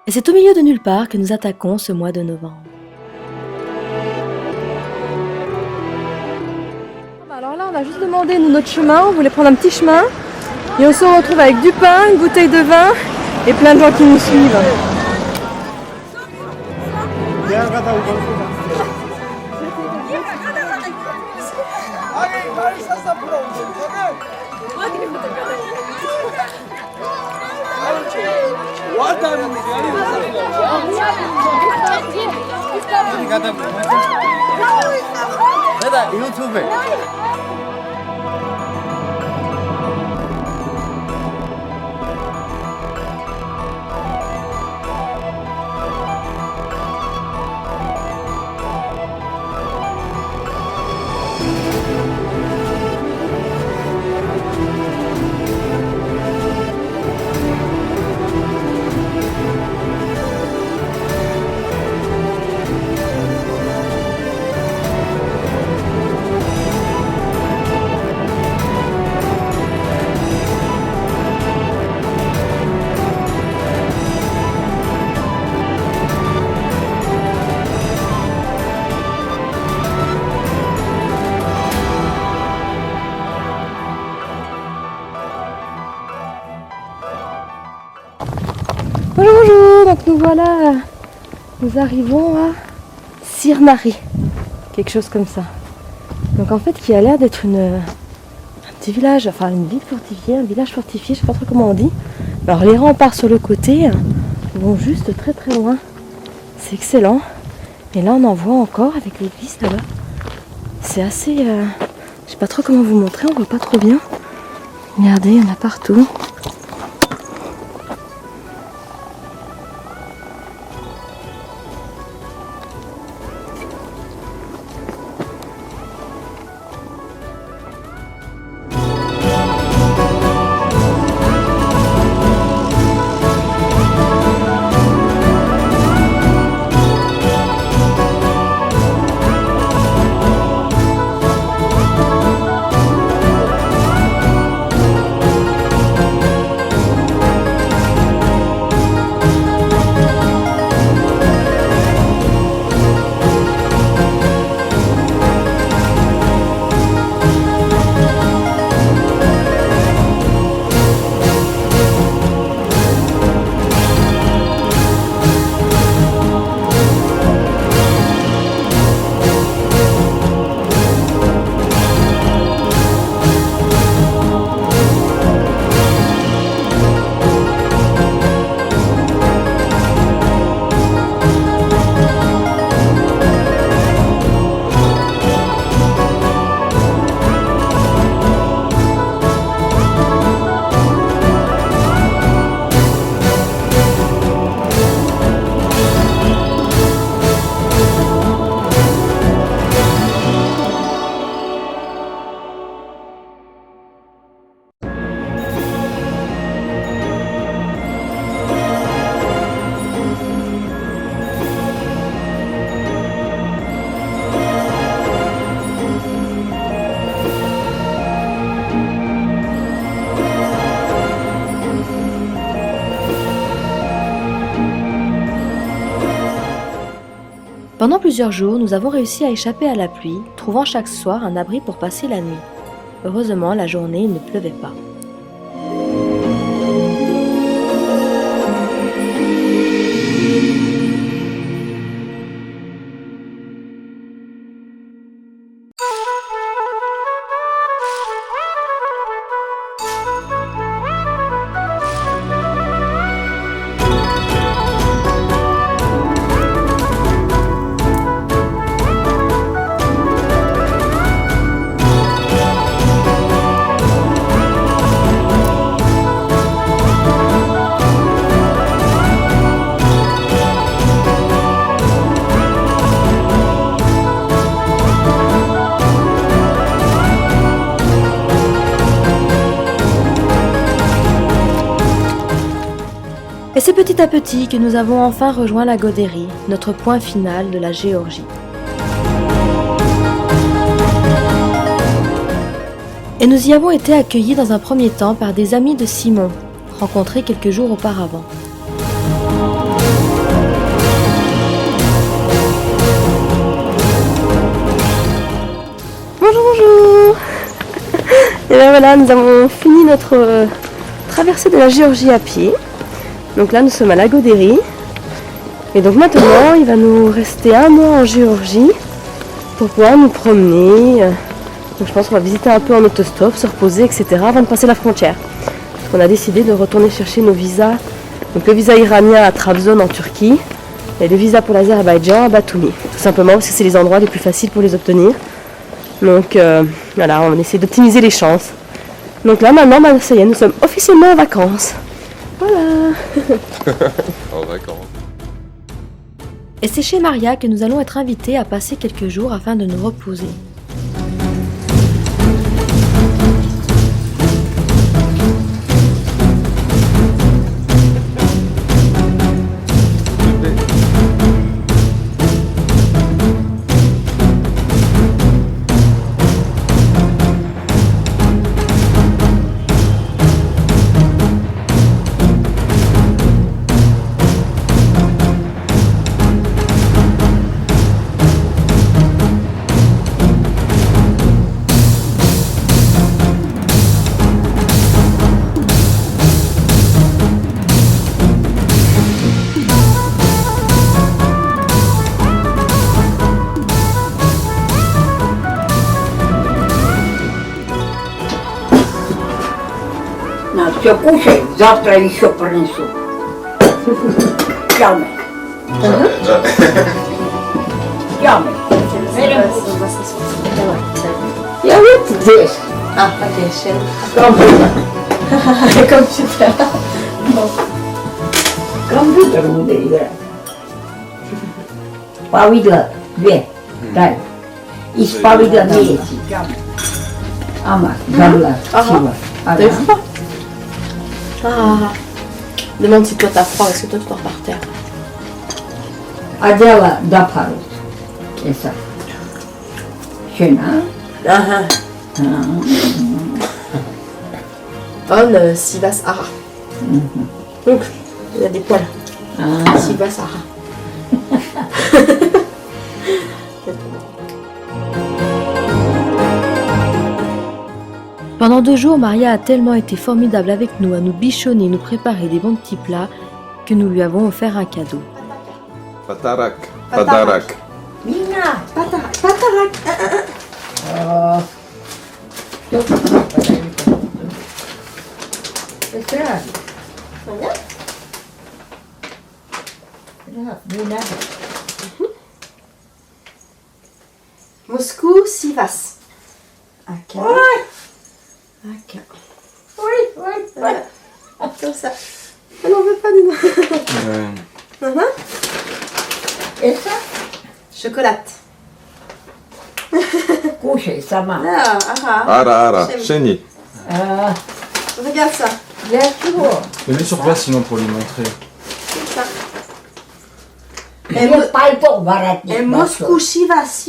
Et c'est au milieu de nulle part que nous attaquons ce mois de novembre. Alors là, on a juste demandé nous, notre chemin, on voulait prendre un petit chemin et on se retrouve avec du pain, une bouteille de vin et plein de gens qui nous suivent. Bonjour, bonjour, donc nous voilà, nous arrivons à Sirnari, quelque chose comme ça. Donc en fait qui a l'air d'être un petit village, enfin une ville fortifiée, un village fortifié, je sais pas trop comment on dit. Alors les remparts sur le côté vont juste très très loin, c'est excellent. Et là on en voit encore avec l'église là-bas. C'est assez, je sais pas trop comment vous montrer, on voit pas trop bien. Regardez, il y en a partout. Pendant plusieurs jours, nous avons réussi à échapper à la pluie, trouvant chaque soir un abri pour passer la nuit. Heureusement, la journée, il ne pleuvait pas. Et c'est petit à petit que nous avons enfin rejoint la Godérie, notre point final de la Géorgie. Et nous y avons été accueillis dans un premier temps par des amis de Simon, rencontrés quelques jours auparavant. Bonjour, bonjour. Et bien voilà, nous avons fini notre traversée de la Géorgie à pied. Donc là, nous sommes à Lagodéry. Et donc maintenant, il va nous rester un mois en Géorgie pour pouvoir nous promener. Donc je pense qu'on va visiter un peu en autostop, se reposer, etc. avant de passer la frontière. Parce qu'on a décidé de retourner chercher nos visas. Donc le visa iranien à Trabzon en Turquie et le visa pour l'Azerbaïdjan à Batumi. Tout simplement parce que c'est les endroits les plus faciles pour les obtenir. Donc voilà, on essaie d'optimiser les chances. Donc là maintenant, ça y est, nous sommes officiellement en vacances. Voilà. En vacances. Et c'est chez Maria que nous allons être invités à passer quelques jours afin de nous reposer. Все кушай, завтра еще принесу. Тямы. Тямы. Я вот здесь. Ah, ok, chaîne. Компьютер. Компьютер. Компьютер буду играть. Повидла две. Дай. Из повидла две. Ама, забыла. Спасибо. T'as eu froid? Ah. Demande si toi t'as froid, parce que toi tu dors par terre. Одела до парус. Это. Шена. Ah. On Sivas Ara. Donc, il y a des poils. Sivas Ara. Pendant 2 jours, Maria a tellement été formidable avec nous à nous bichonner, nous préparer des bons petits plats que nous lui avons offert un cadeau. Patarak. Patarak. Mina. Patarak. Это. Mina. Moscou, Sivas. Ok. Ok. Oui. Comme ça. Elle n'en veut pas, dis-moi. Это. Chocolate. Кушай сама. Ah, Ara, ara. Chéni. Regarde ça. Для чего? Le mets sur place sinon pour lui montrer. C'est ça. Мне пальто воротник. Et Moscou, Sivas.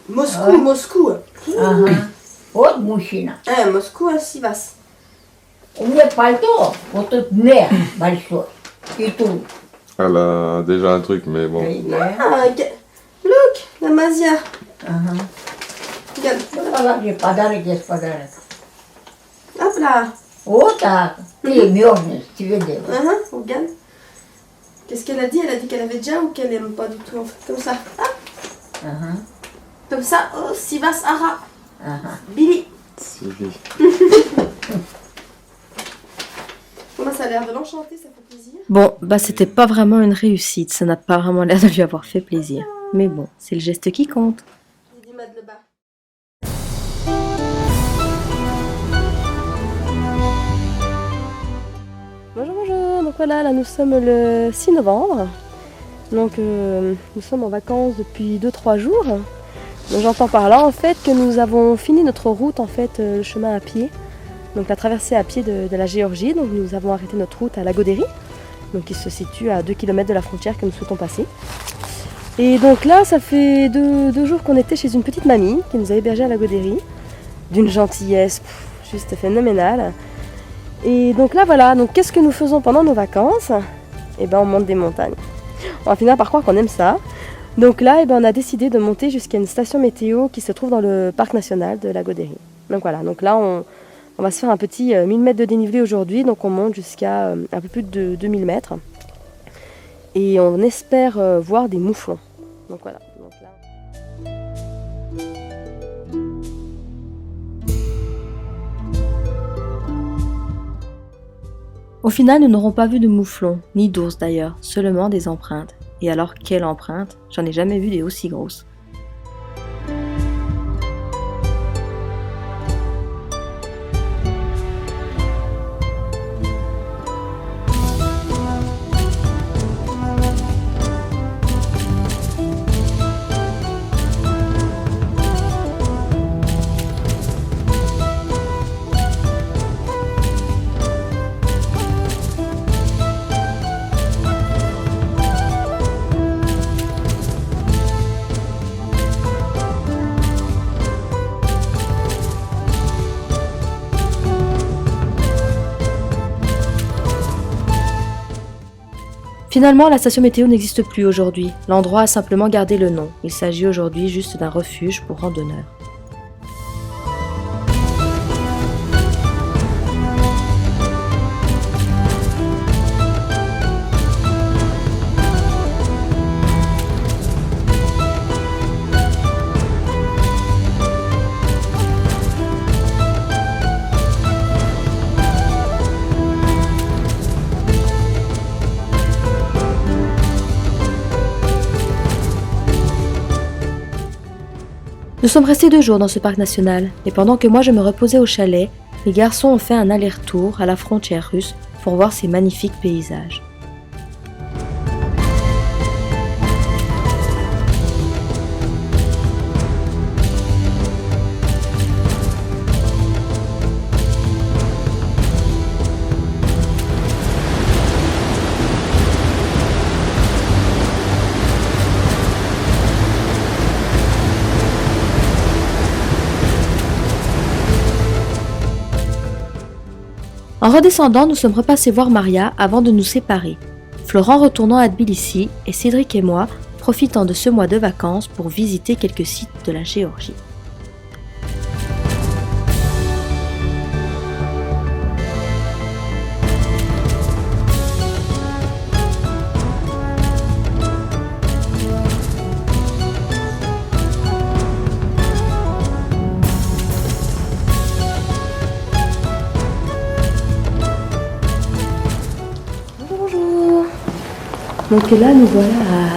Moscou, Ouais. Moscou. Ага. Вот мужчина. Moscou, Sivas. У меня пальто, вот тут «не» большой. И тут. Elle a déjà un truc, mais bon. Ah, look, la Mazia. Ага. Regarde. Положи, подарок есть подарок. Hop là. Вот так. Ты мерзнешь, тебе дело. Regarde. Qu'est-ce qu'elle a dit? Elle a dit qu'elle avait déjà ou qu'elle aime pas du tout en fait. Comme ça. Ah, Ага. comme ça. Oh, Sivas Ara. Ага. Billy. Sylvie. Comment ça a l'air de l'enchanter, ça fait plaisir. Bon, bah c'était pas vraiment une réussite, ça n'a pas vraiment l'air de lui avoir fait plaisir. Mais bon, c'est le geste qui compte. J'ai dit Mad le bas. Bonjour. Donc voilà, là nous sommes le 6 novembre. Donc nous sommes en vacances depuis 2-3 jours. Donc j'entends par là en fait que nous avons fini notre route en fait, le chemin à pied. Donc la traversée à pied de la Géorgie. Donc nous avons arrêté notre route à Lagodéry, donc qui se situe à 2 km de la frontière que nous souhaitons passer. Et donc là, ça fait deux jours qu'on était chez une petite mamie qui nous a hébergés à Lagodéry, d'une gentillesse juste phénoménale. Et donc là voilà, donc qu'est-ce que nous faisons pendant nos vacances? Eh ben on monte des montagnes. On va finir par croire qu'on aime ça. Donc là, on a décidé de monter jusqu'à une station météo qui se trouve dans le parc national de la Godéry. Donc voilà, donc là on va se faire un petit 1000 mètres de dénivelé aujourd'hui, donc on monte jusqu'à un peu plus de 2000 mètres. Et on espère voir des mouflons. Donc voilà. Donc là... Au final, nous n'aurons pas vu de mouflons, ni d'ours d'ailleurs, seulement des empreintes. Et alors, quelle empreinte? J'en ai jamais vu des aussi grosses. Finalement, la station météo n'existe plus aujourd'hui. L'endroit a simplement gardé le nom. Il s'agit aujourd'hui juste d'un refuge pour randonneurs. Nous sommes restés 2 jours dans ce parc national, et pendant que moi je me reposais au chalet, les garçons ont fait un aller-retour à la frontière russe pour voir ces magnifiques paysages. En redescendant, nous sommes repassés voir Maria avant de nous séparer. Florent retournant à Tbilissi et Cédric et moi profitant de ce mois de vacances pour visiter quelques sites de la Géorgie. Donc là, nous voilà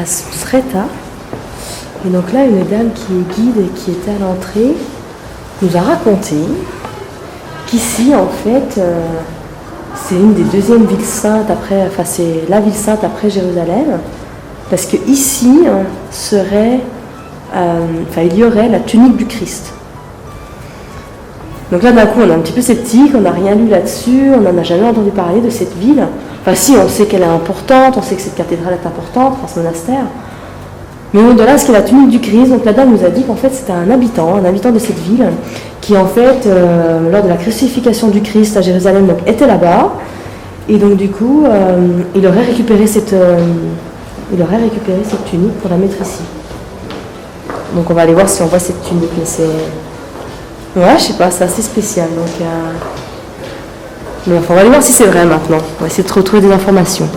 à Sreta. Et donc là, une dame qui est guide et qui était à l'entrée nous a raconté qu'ici, en fait, c'est une des deuxièmes villes saintes après, enfin c'est la ville sainte après Jérusalem, parce que ici il y aurait la tunique du Christ. Donc là, d'un coup, on est un petit peu sceptique, on n'a rien lu là-dessus, on n'en a jamais entendu parler de cette ville. Enfin si, on sait qu'elle est importante, on sait que cette cathédrale est importante, enfin ce monastère. Mais au-delà, ce qu'est la tunique du Christ, donc la dame nous a dit qu'en fait c'était un habitant de cette ville, qui en fait, lors de la crucifixion du Christ à Jérusalem, donc, était là-bas. Et donc du coup, il aurait récupéré cette tunique pour la mettre ici. Donc on va aller voir si on voit cette tunique, mais c'est... Ouais, je sais pas, c'est assez spécial, donc... Mais enfin, on va aller voir si c'est vrai maintenant. On va essayer de retrouver des informations.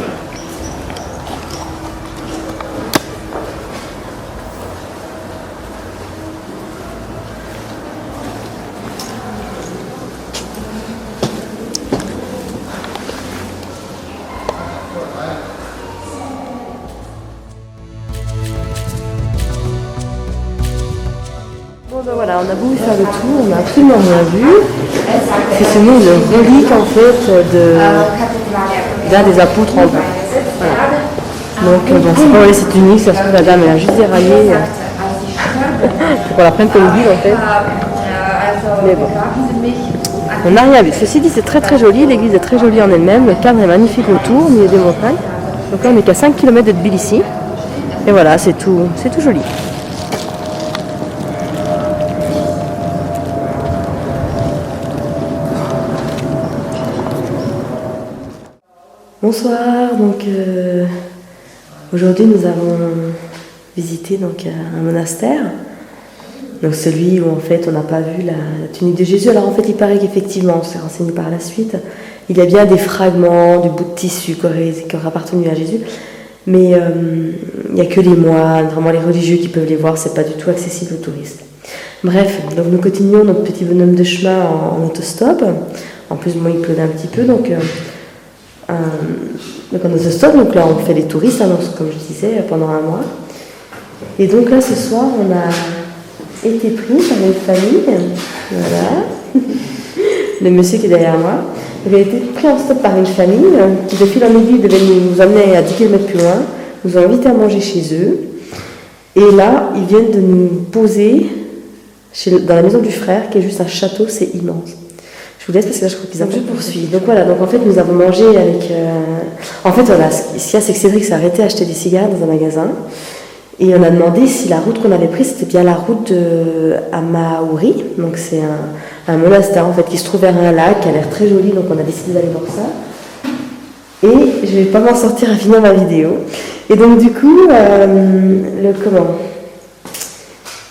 Bon ben voilà, on a voulu faire le tour, on n'a absolument rien vu. C'est seulement une relique en fait d'un des apôtres en bas. Voilà. Donc on ne sait pas où est cette unique, ça se trouve la dame elle a juste déraillé. Faut qu'on la prenne comme guide en fait. Mais bon. On n'a rien vu. Ceci dit, c'est très très joli, l'église est très jolie en elle-même, le cadre est magnifique autour, au milieu des montagnes. Donc là on n'est qu'à 5 km de Tbilissi. Et voilà, c'est tout joli. Bonsoir, donc aujourd'hui nous avons visiter donc un monastère. Donc celui où en fait on n'a pas vu la tunique de Jésus. Alors en fait il paraît qu'effectivement, on s'est renseigné par la suite, il y a bien des fragments du bout de tissu qui auraient appartenu à Jésus. Mais il n'y a que les moines, vraiment les religieux qui peuvent les voir, c'est pas du tout accessible aux touristes. Bref, donc nous continuons notre petit bonhomme de chemin en autostop. En plus, moi il pleut un petit peu, donc en autostop, donc là on fait les touristes, hein, donc, comme je disais, pendant un mois. Et donc là ce soir on a été pris par une famille, voilà, le monsieur qui est derrière moi. Il a été pris en stop par une famille qui, de fil en aiguille, devait nous emmener à 10 km plus loin, nous ont invités à manger chez eux. Et là, ils viennent de nous poser dans la maison du frère, qui est juste un château, c'est immense. Je vous laisse parce que là, je crois qu'ils ont je poursuis. Donc voilà, donc en fait, nous avons mangé avec. En fait, voilà, ce qu'il y a, c'est que Cédric s'est arrêté à acheter des cigares dans un magasin. Et on a demandé si la route qu'on avait prise, c'était bien la route de Amaouri. Donc c'est un monastère en fait qui se trouve vers un lac, qui a l'air très joli, donc on a décidé d'aller voir ça. Et je vais pas m'en sortir à finir ma vidéo. Et donc du coup,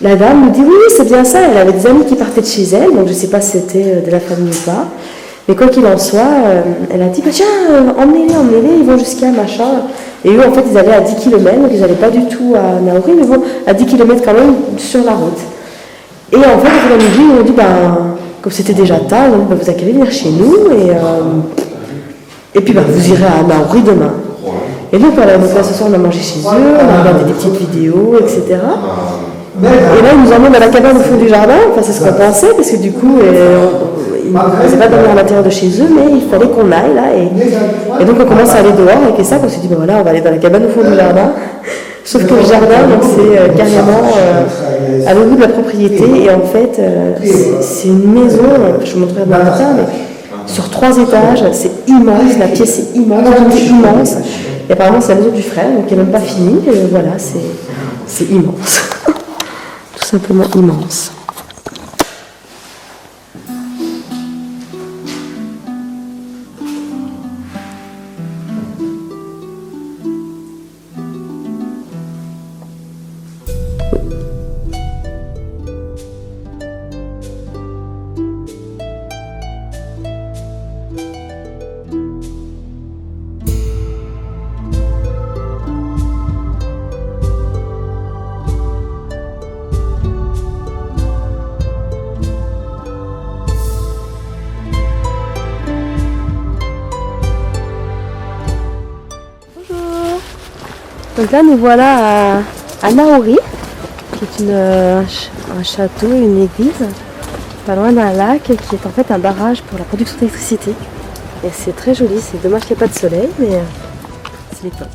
la dame nous dit oui, c'est bien ça, elle avait des amis qui partaient de chez elle, donc je sais pas si c'était de la famille ou pas. Mais quoi qu'il en soit, elle a dit bah, tiens, emmenez-les, ils vont jusqu'à machin. Et eux, en fait, ils allaient à 10 km, donc ils n'allaient pas du tout à Naouri, mais bon, à 10 km quand même sur la route. Et en fait, au midi, ils m'ont dit, comme c'était déjà tard, donc, vous avez qu'à venir chez nous, et puis vous irez à Naouri demain. Et donc, voilà, donc là, ce soir, on a mangé chez eux, on a regardé des petites vidéos, etc. Et là, ils nous emmènent dans la cabane au fond du jardin, enfin, c'est ce qu'on pensait, parce que du coup, ils ne pouvaient pas dormir à l'intérieur de chez eux, mais il fallait qu'on aille là. Et donc, on commence à aller dehors avec les sacs, on s'est dit, voilà, on va aller dans la cabane au fond du jardin. Sauf que le jardin, donc, c'est carrément à l'autre bout de la propriété, et en fait, c'est une maison, je vous montrerai dans le matin, mais sur 3 étages, c'est immense, la pièce est immense, tout est immense. Et apparemment, c'est la maison du frère, donc elle n'est même pas finie, et voilà, c'est immense. Tout simplement immense. Donc là, nous voilà à Naouri, qui est un château, une église, pas loin d'un lac, qui est en fait un barrage pour la production d'électricité. Et c'est très joli, c'est dommage qu'il n'y ait pas de soleil, mais c'est l'époque.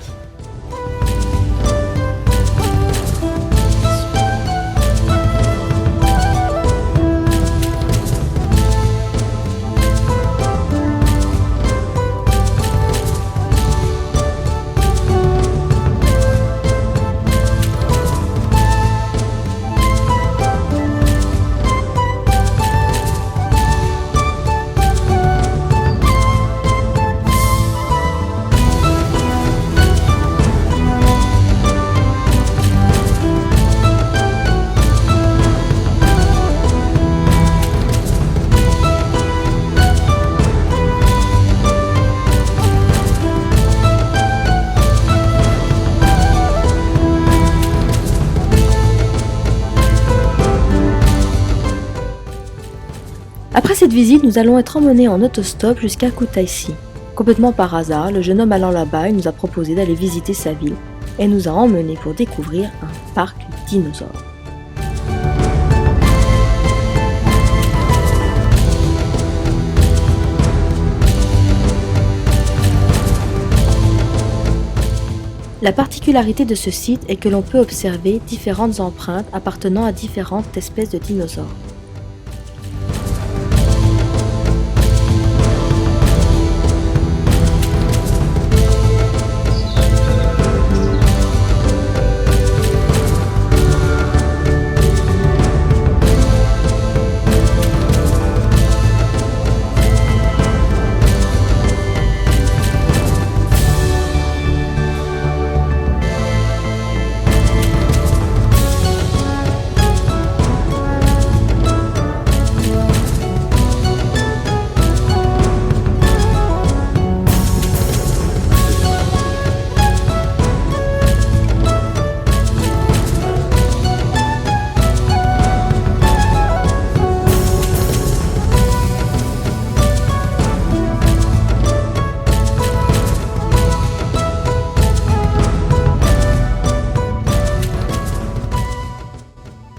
Après cette visite, nous allons être emmenés en autostop jusqu'à Kutaisi. Complètement par hasard, le jeune homme allant là-bas, il nous a proposé d'aller visiter sa ville et nous a emmenés pour découvrir un parc dinosaures. La particularité de ce site est que l'on peut observer différentes empreintes appartenant à différentes espèces de dinosaures.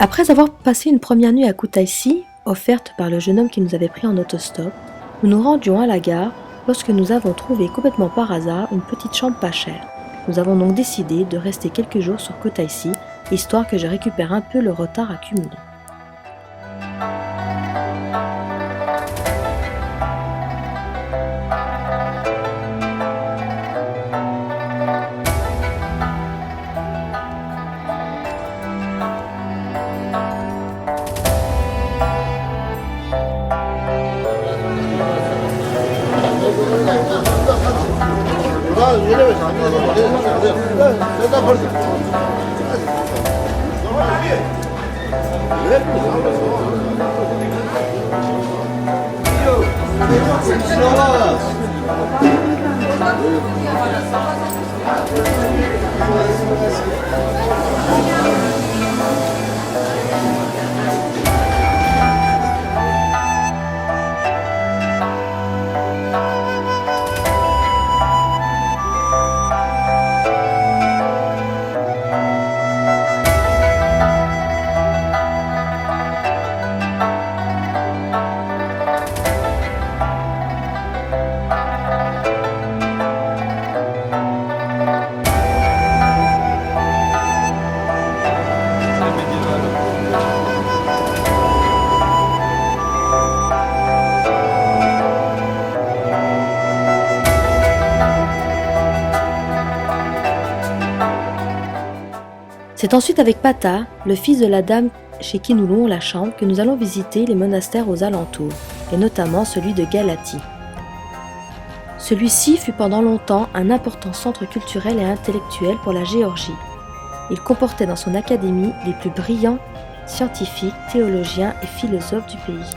Après avoir passé une première nuit à Kutaisi, offerte par le jeune homme qui nous avait pris en autostop, nous nous rendions à la gare lorsque nous avons trouvé complètement par hasard une petite chambre pas chère. Nous avons donc décidé de rester quelques jours sur Kutaisi, histoire que je récupère un peu le retard accumulé. C'est ensuite avec Pata, le fils de la dame chez qui nous louons la chambre, que nous allons visiter les monastères aux alentours, et notamment celui de Galati. Celui-ci fut pendant longtemps un important centre culturel et intellectuel pour la Géorgie. Il comportait dans son académie les plus brillants scientifiques, théologiens et philosophes du pays.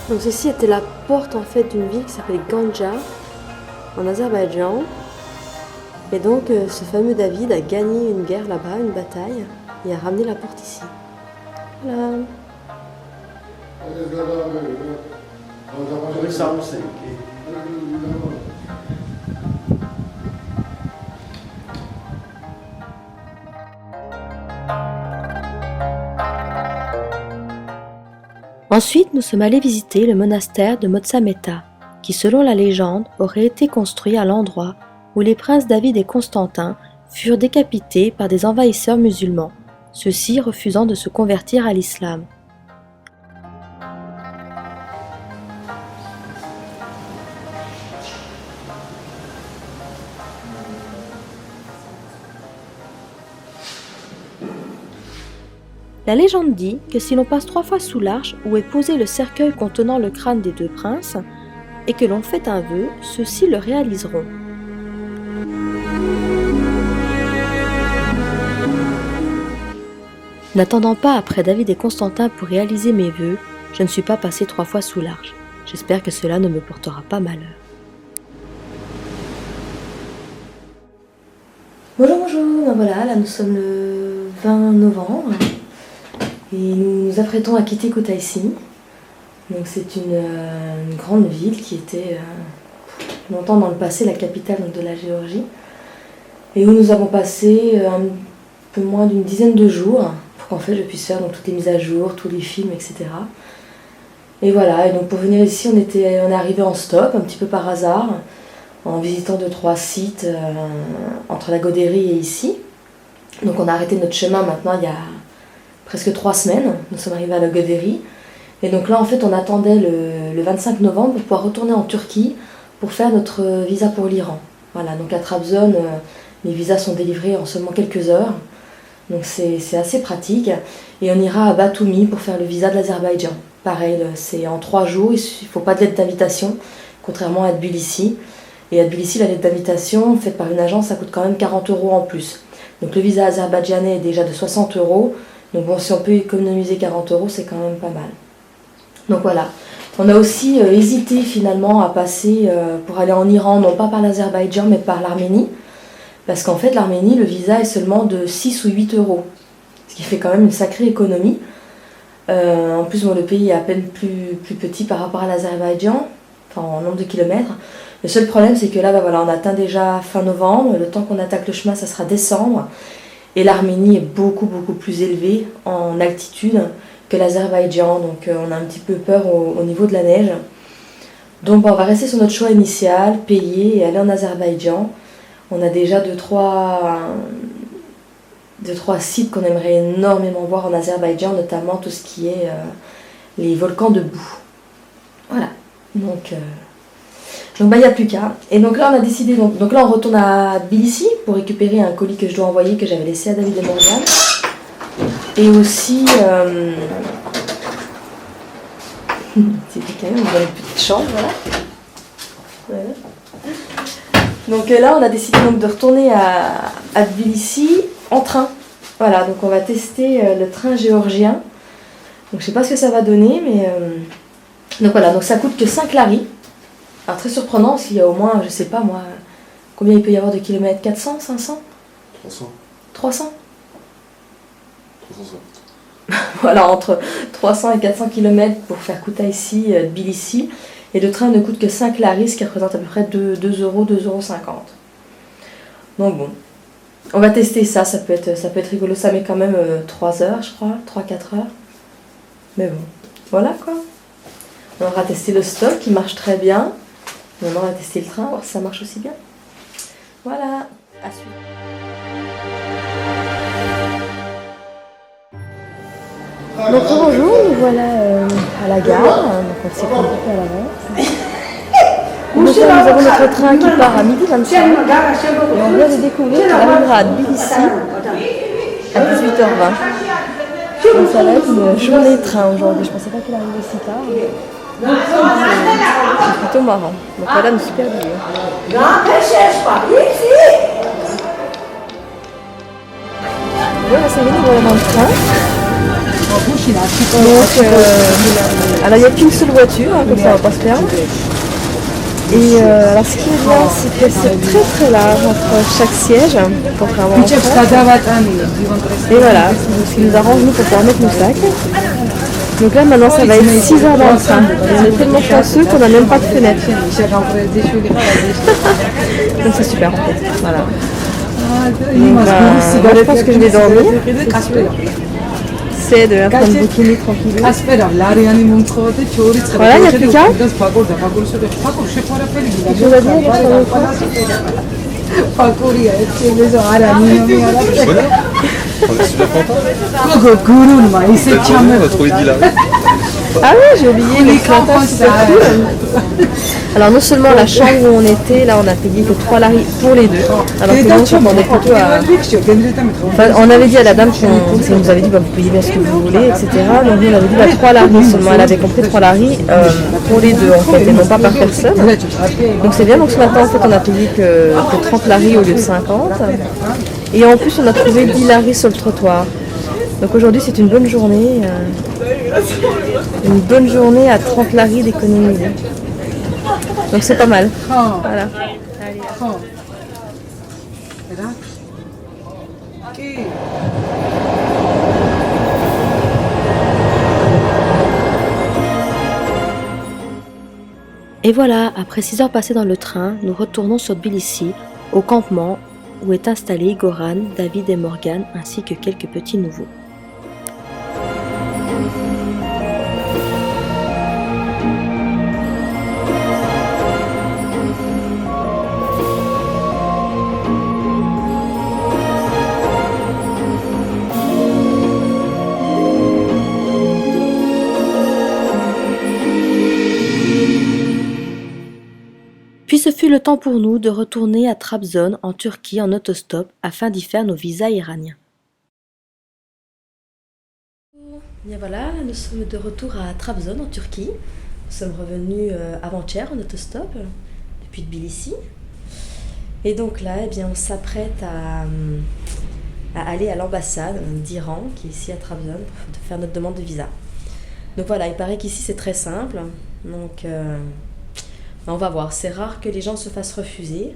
Donc ceci était la porte en fait d'une ville qui s'appelle Ganja en Azerbaïdjan. Et donc ce fameux David a gagné une guerre là-bas, une bataille, et a ramené la porte ici. Voilà. Ensuite, nous sommes allés visiter le monastère de Motsameta, qui selon la légende aurait été construit à l'endroit où les princes David et Constantin furent décapités par des envahisseurs musulmans, ceux-ci refusant de se convertir à l'islam. La légende dit que si l'on passe 3 fois sous l'arche où est posé le cercueil contenant le crâne des 2 princes, et que l'on fait un vœu, ceux-ci le réaliseront. N'attendant pas après David et Constantin pour réaliser mes vœux, je ne suis pas passé 3 fois sous l'arche. J'espère que cela ne me portera pas malheur. Bonjour, ben voilà, là nous sommes le 20 novembre. Et nous nous apprêtons à quitter Kutaisi. Donc c'est une grande ville qui était longtemps dans le passé la capitale donc, de la Géorgie. Et où nous avons passé un peu moins d'une dizaine de jours pour qu'en fait je puisse faire donc, toutes les mises à jour, tous les films, etc. Et voilà, et donc pour venir ici on est arrivé en stop, un petit peu par hasard, en visitant 2-3 sites entre la Godéry et ici. Donc on a arrêté notre chemin maintenant il y a presque 3 semaines, nous sommes arrivés à la Godéry. Et donc là, en fait, on attendait le 25 novembre pour pouvoir retourner en Turquie pour faire notre visa pour l'Iran. Voilà, donc à Trabzon, les visas sont délivrés en seulement quelques heures. Donc c'est assez pratique. Et on ira à Batumi pour faire le visa de l'Azerbaïdjan. Pareil, c'est en 3 jours, il ne faut pas de lettre d'invitation, contrairement à Tbilissi. Et à Tbilissi, la lettre d'invitation faite par une agence, ça coûte quand même 40 € en plus. Donc le visa azerbaïdjanais est déjà de 60 €. Donc bon, si on peut économiser 40 €, c'est quand même pas mal. Donc voilà. On a aussi hésité finalement à passer pour aller en Iran, non pas par l'Azerbaïdjan, mais par l'Arménie. Parce qu'en fait, l'Arménie, le visa est seulement de 6 ou 8 €. Ce qui fait quand même une sacrée économie. En plus, bon, le pays est à peine plus petit par rapport à l'Azerbaïdjan, enfin en nombre de kilomètres. Le seul problème, c'est que là, bah, voilà, on atteint déjà fin novembre. Le temps qu'on attaque le chemin, ça sera décembre. Et l'Arménie est beaucoup plus élevée en altitude que l'Azerbaïdjan. Donc on a un petit peu peur au niveau de la neige. Donc bon, on va rester sur notre choix initial, payer et aller en Azerbaïdjan. On a déjà 2-3 sites qu'on aimerait énormément voir en Azerbaïdjan, notamment tout ce qui est les volcans de boue. Voilà. Donc bah, il n'y a plus qu'à. Et donc là, on a décidé. Donc là, on retourne à Tbilissi pour récupérer un colis que je dois envoyer, que j'avais laissé à David et Morgane. Et aussi. C'était quand même dans une petite chambre, voilà. Donc là, on a décidé donc de retourner à Tbilissi en train. Voilà, donc on va tester le train géorgien. Donc je sais pas ce que ça va donner, mais. Donc voilà, donc ça coûte que 5 lari. Alors très surprenant, s'il y a au moins, je sais pas moi, combien il peut y avoir de kilomètres, 400, 500 300. 300 300. Voilà, entre 300 et 400 km pour faire Kutaisi, Tbilissi. Et le train ne coûte que 5 lari, ce qui représente à peu près 2 €, 2,50 €. Donc bon, on va tester ça, ça peut être rigolo. Ça met quand même 3 heures, je crois, 3-4 heures. Mais bon, voilà quoi. On aura testé le stock, qui marche très bien. Maintenant, on va tester le train, voir si ça marche aussi bien. Voilà, à suivre. Donc bonjour, nous voilà à la gare, donc on s'y prend un peu à l'avance. Donc là, nous avons notre train qui part à 12h25 et on vient de découvrir qu'il arrivera à Tbilissi à 18h20. Donc ça va être une journée de train aujourd'hui, je pensais pas qu'il arrivait si tard. C'est plutôt marrant. Donc voilà, nous super bien. Voilà, ça y est, nous voilà dans le train. Donc, alors il n'y a qu'une seule voiture, hein, comme ça on va pas se perdre. Et alors ce qui est bien, c'est que c'est très large entre chaque siège, contrairement au train. Et voilà, ce qui nous arrange nous pour pouvoir mettre nos sacs. Donc là maintenant ça va être 6 heures dans le train. On est tellement chanceux qu'on n'a même pas de fenêtre. Donc c'est super en fait. Voilà. Donc, moi, je pense que je vais dormir. C'est de en train de bouquiner tranquille. Voilà, il n'y a plus qu'à. Je vous ai dit, On est super contents. On a trouvé Dilari. Ah oui, j'ai oublié les clatins, super cool. Alors non seulement la chambre où on était, là on a payé que 3 lari pour les deux. Alors que nous on s'attendait plutôt à... Enfin, on avait dit à la dame qu'on nous avait dit bah, vous payez bien ce que vous voulez, etc. Donc nous on avait dit bah, 3 lari seulement. Elle avait compris 3 lari pour les deux en fait, et non pas par personne. Donc c'est bien, donc ce matin en fait on a payé que 30 lari au lieu de 50. Et en plus on a trouvé 10 lari sur le trottoir. Donc aujourd'hui c'est une bonne journée. Une bonne journée à 30 lari d'économie. Donc c'est pas mal. Voilà. Allez. Et voilà, après 6 heures passées dans le train, nous retournons sur Tbilissi, au campement où est installé Goran, David et Morgane, ainsi que quelques petits nouveaux. Puis ce fut le temps pour nous de retourner à Trabzon en Turquie en autostop afin d'y faire nos visas iraniens. Bien voilà, nous sommes de retour à Trabzon en Turquie. Nous sommes revenus avant-hier en autostop depuis Tbilissi. Et donc là, eh bien, on s'apprête à aller à l'ambassade d'Iran qui est ici à Trabzon pour faire notre demande de visa. Donc voilà, il paraît qu'ici c'est très simple. Donc on va voir. C'est rare que les gens se fassent refuser.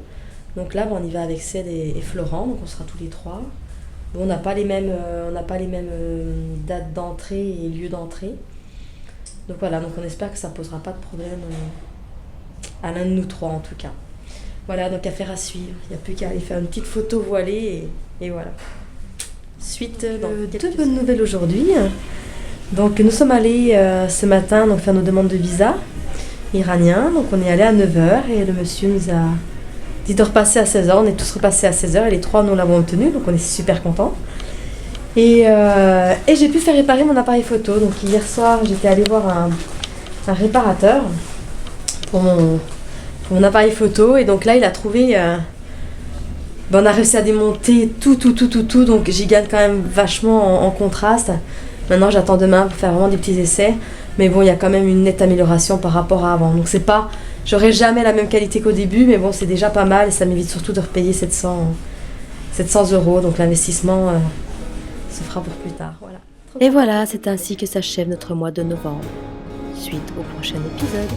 Donc là, on y va avec Ced et Florent, donc on sera tous les trois. Bon, on n'a pas les mêmes dates d'entrée et lieux d'entrée. Donc voilà, donc on espère que ça ne posera pas de problème à l'un de nous trois en tout cas. Voilà, donc affaire à suivre. Il n'y a plus qu'à aller faire une petite photo voilée et voilà. Suite dans deux bonnes nouvelles aujourd'hui. Donc nous sommes allés ce matin donc, faire nos demandes de visa iranien. Donc on est allé à 9h et le monsieur nous a dit de repasser à 16h. On est tous repassés à 16h et les trois nous l'avons obtenu. Donc on est super contents. Et j'ai pu faire réparer mon appareil photo. Donc hier soir j'étais allée voir un réparateur pour mon appareil photo. Et donc là il a trouvé... on a réussi à démonter tout. Donc j'y gagne quand même vachement en contraste. Maintenant j'attends demain pour faire vraiment des petits essais. Mais bon, il y a quand même une nette amélioration par rapport à avant. Donc c'est pas... J'aurai jamais la même qualité qu'au début, mais bon, c'est déjà pas mal. Et ça m'évite surtout de repayer 700 €. Donc l'investissement se fera pour plus tard. Voilà. Et voilà, c'est ainsi que s'achève notre mois de novembre. Suite au prochain épisode.